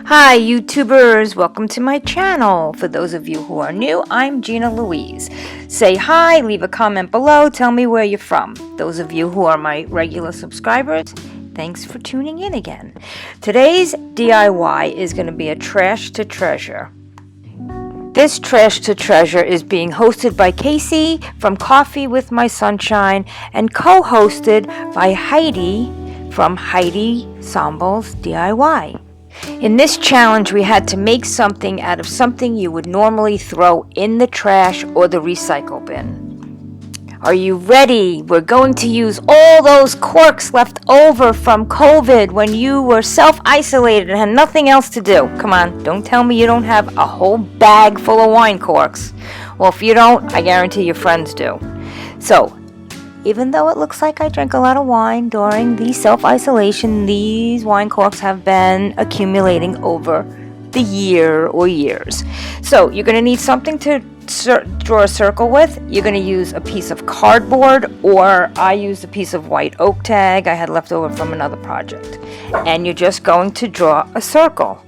Hi YouTubers, welcome to my channel. For those of you who are new, I'm Gina Louise. Say hi, leave a comment below, tell me where you're from. Those of you who are my regular subscribers, thanks for tuning in again. Today's DIY is going to be a trash to treasure. This Trash to Treasure is being hosted by Casy from Coffee with My Sunshine and co-hosted by Heidi from Heidi Sonboul DIY. In this challenge, we had to make something out of something you would normally throw in the trash or the recycle bin. Are you ready? We're going to use all those corks left over from COVID when you were self-isolated and had nothing else to do. Come on, don't tell me you don't have a whole bag full of wine corks. Well, if you don't, I guarantee your friends do. So, even though it looks like I drank a lot of wine during the self-isolation, these wine corks have been accumulating over the year or years. So you're going to need something to draw a circle with. You're going to use a piece of cardboard, or I used a piece of white oak tag I had left over from another project. And you're just going to draw a circle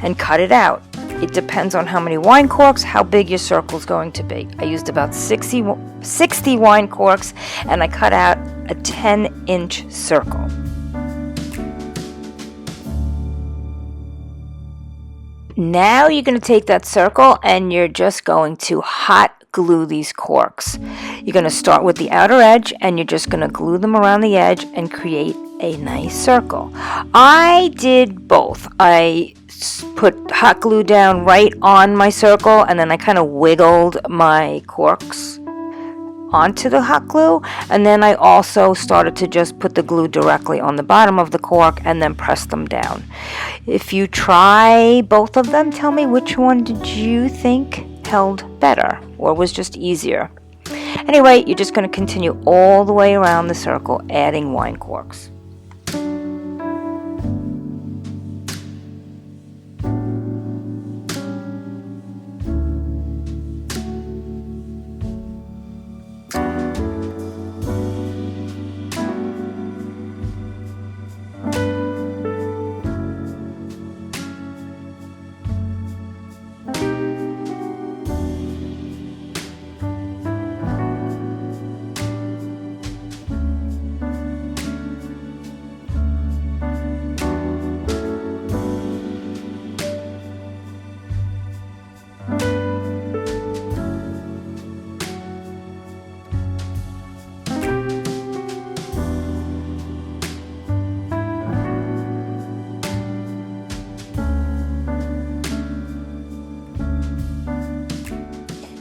and cut it out. It depends on how many wine corks, how big your circle is going to be. I used about 60 wine corks, and I cut out a 10-inch circle. Now you're going to take that circle and you're just going to hot glue these corks. You're going to start with the outer edge and you're just going to glue them around the edge and create a nice circle. I did both. I put hot glue down right on my circle, and then I kind of wiggled my corks onto the hot glue, and then I also started to just put the glue directly on the bottom of the cork and then press them down. If you try both of them, tell me which one did you think held better or was just easier. Anyway, you're just going to continue all the way around the circle adding wine corks.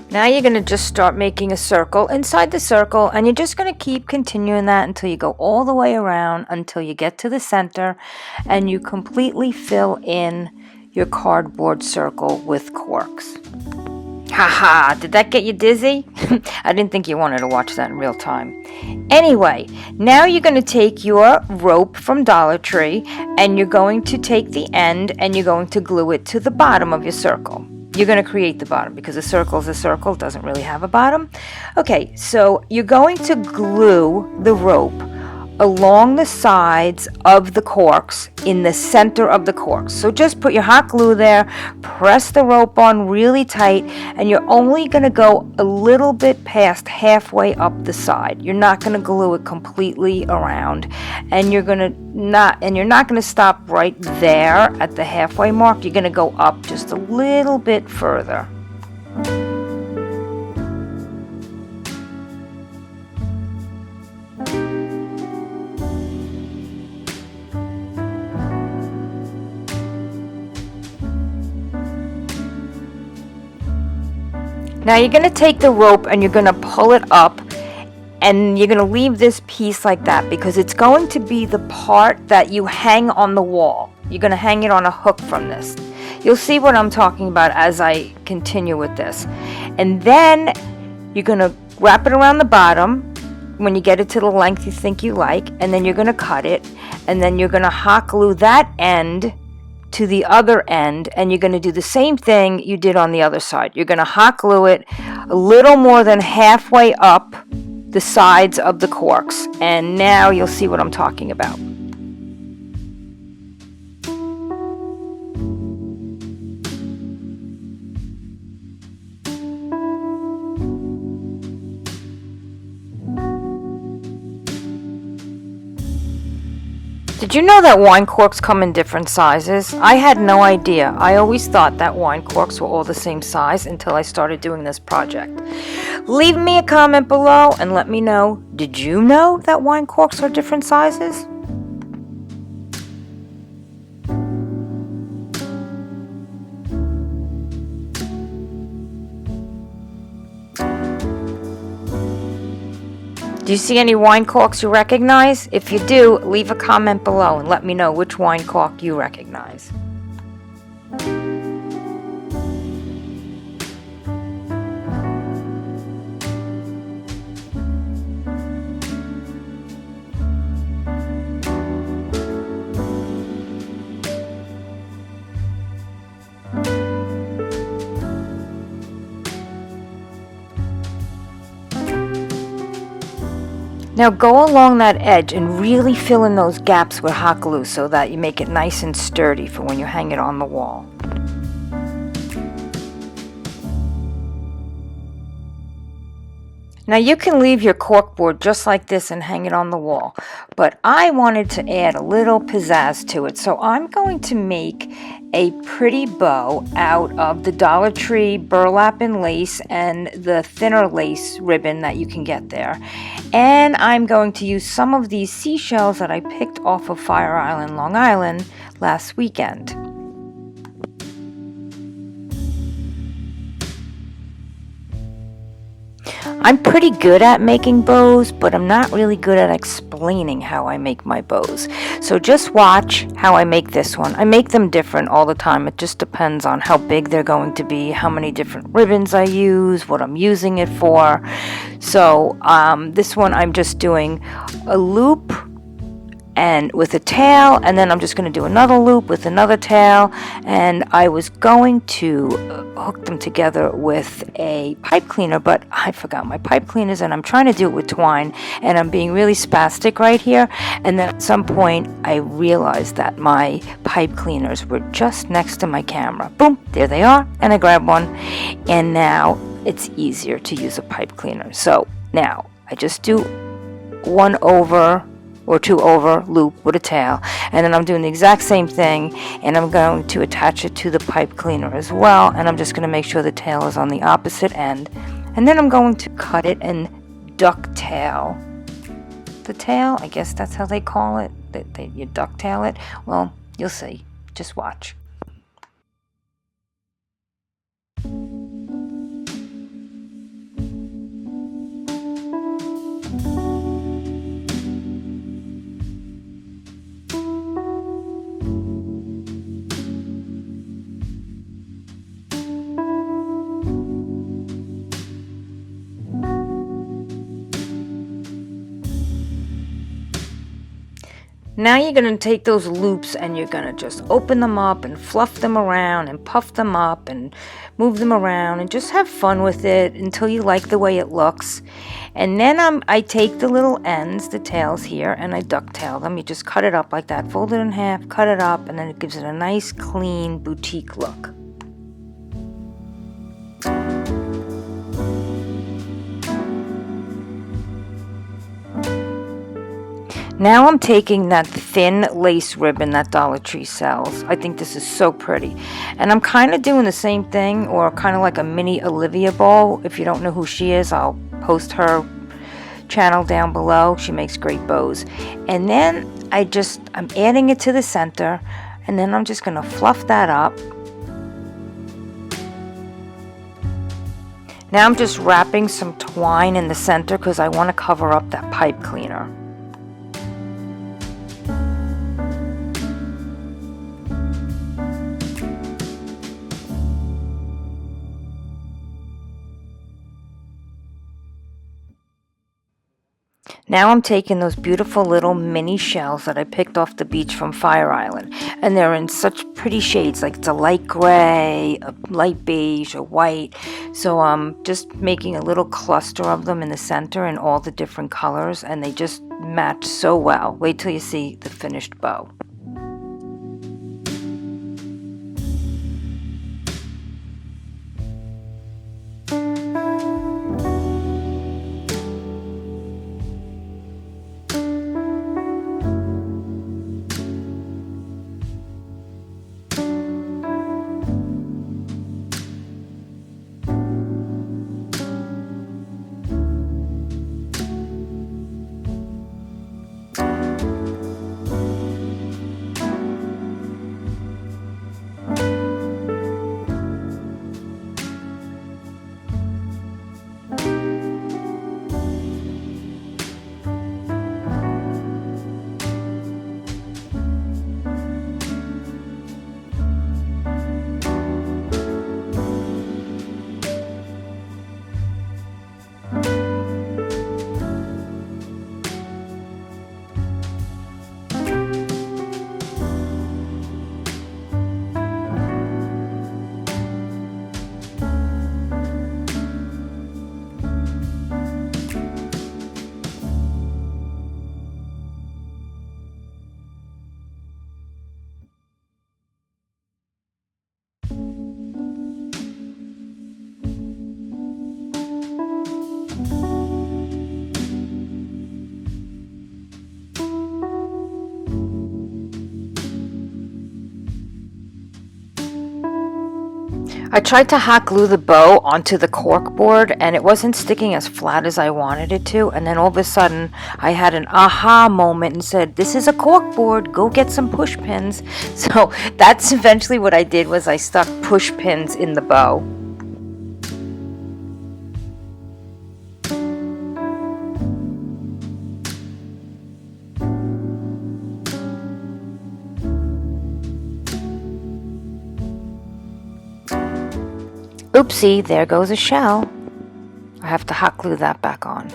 Now you're going to just start making a circle inside the circle, and you're just going to keep continuing that until you go all the way around until you get to the center and you completely fill in your cardboard circle with corks. Haha, did that get you dizzy? I didn't think you wanted to watch that in real time. Anyway, now you're going to take your rope from Dollar Tree and you're going to take the end and you're going to glue it to the bottom of your circle. You're going to create the bottom because a circle is a circle, it doesn't really have a bottom. Okay, so you're going to glue the rope along the sides of the corks in the center of the corks. So just put your hot glue there, press the rope on really tight, and you're only going to go a little bit past halfway up the side. You're not going to glue it completely around, and you're not going to stop right there at the halfway mark. You're going to go up just a little bit further. Now you're going to take the rope and you're going to pull it up, and you're going to leave this piece like that because it's going to be the part that you hang on the wall. You're going to hang it on a hook from this. You'll see what I'm talking about as I continue with this. And then you're going to wrap it around the bottom when you get it to the length you think you like, and then you're going to cut it, and then you're going to hot glue that end to the other end, and you're going to do the same thing you did on the other side. You're going to hot glue it a little more than halfway up the sides of the corks, and now you'll see what I'm talking about. Did you know that wine corks come in different sizes? I had no idea. I always thought that wine corks were all the same size until I started doing this project. Leave me a comment below and let me know, did you know that wine corks are different sizes? Do you see any wine corks you recognize? If you do, leave a comment below and let me know which wine cork you recognize. Now go along that edge and really fill in those gaps with hot glue so that you make it nice and sturdy for when you hang it on the wall. Now you can leave your cork board just like this and hang it on the wall, but I wanted to add a little pizzazz to it, so I'm going to make a pretty bow out of the Dollar Tree burlap and lace and the thinner lace ribbon that you can get there. And I'm going to use some of these seashells that I picked off of Fire Island, Long Island last weekend. I'm pretty good at making bows, but I'm not really good at explaining how I make my bows. So just watch how I make this one. I make them different all the time. It just depends on how big they're going to be, how many different ribbons I use, what I'm using it for. So this one I'm just doing a loop and with a tail, and then I'm just going to do another loop with another tail, and I was going to hook them together with a pipe cleaner, but I forgot my pipe cleaners and I'm trying to do it with twine, and I'm being really spastic right here. And then at some point I realized that my pipe cleaners were just next to my camera. Boom, there they are, and I grabbed one, and now it's easier to use a pipe cleaner. So now I just do one over or two over loop with a tail, and then I'm doing the exact same thing, and I'm going to attach it to the pipe cleaner as well, and I'm just going to make sure the tail is on the opposite end, and then I'm going to cut it and ducktail the tail. I guess that's how they call it, that you ducktail it. Well, you'll see, just watch. Now you're going to take those loops and you're going to just open them up and fluff them around and puff them up and move them around and just have fun with it until you like the way it looks. And then I take the little ends, the tails here, and I ducktail them. You just cut it up like that, fold it in half, cut it up, and then it gives it a nice clean boutique look. Now I'm taking that thin lace ribbon that Dollar Tree sells. I think this is so pretty. And I'm kind of doing the same thing, or kind of like a mini Olivia bow. If you don't know who she is, I'll post her channel down below. She makes great bows. And then I'm adding it to the center, and then I'm just going to fluff that up. Now I'm just wrapping some twine in the center because I want to cover up that pipe cleaner. Now I'm taking those beautiful little mini shells that I picked off the beach from Fire Island, and they're in such pretty shades, like it's a light gray, a light beige, a white. So I'm just making a little cluster of them in the center in all the different colors, and they just match so well. Wait till you see the finished bow. I tried to hot glue the bow onto the cork board and it wasn't sticking as flat as I wanted it to, and then all of a sudden I had an aha moment and said, this is a cork board, go get some push pins. So that's eventually what I did, was I stuck push pins in the bow. Oopsie, there goes a shell. I have to hot glue that back on.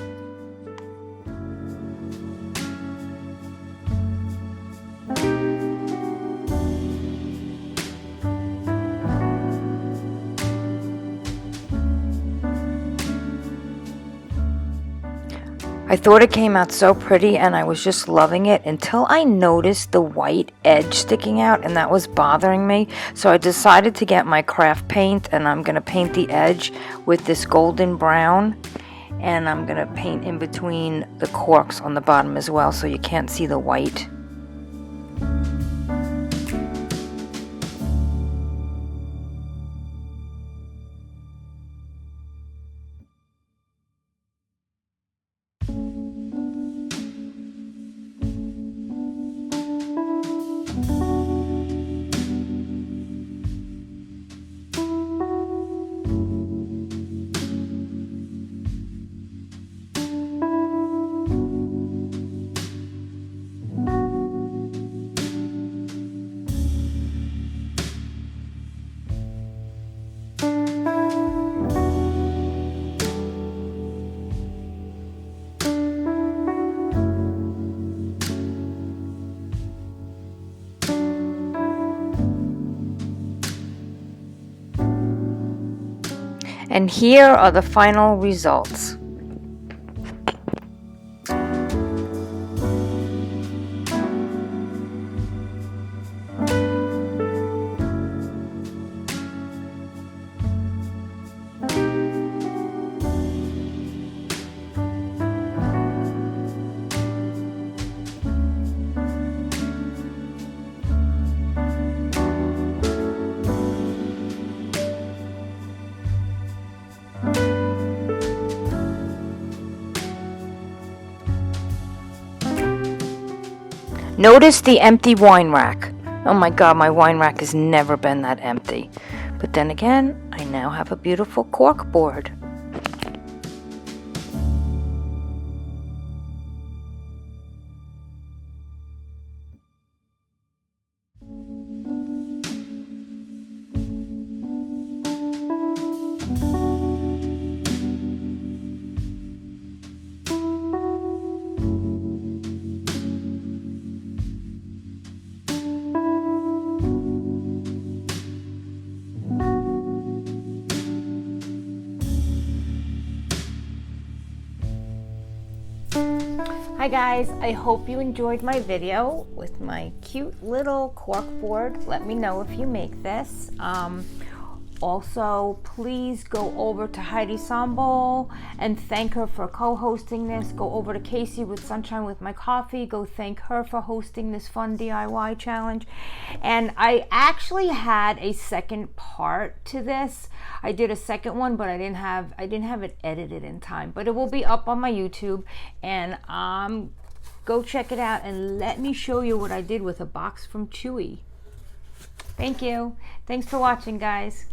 I thought it came out so pretty and I was just loving it until I noticed the white edge sticking out, and that was bothering me. So I decided to get my craft paint and I'm going to paint the edge with this golden brown, and I'm going to paint in between the corks on the bottom as well so you can't see the white. And here are the final results. Notice the empty wine rack. Oh my god, my wine rack has never been that empty. But then again, I now have a beautiful cork board. Hi guys, I hope you enjoyed my video with my cute little cork board. Let me know if you make this. Also, please go over to Heidi Sonboul and thank her for co-hosting this. Go over to Casy with Sunshine with My Coffee. Go thank her for hosting this fun DIY challenge. And I actually had a second part to this. I did a second one, but I didn't have it edited in time. But it will be up on my YouTube, and go check it out and let me show you what I did with a box from Chewy. Thank you. Thanks for watching, guys.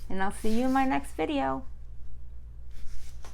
And I'll see you in my next video.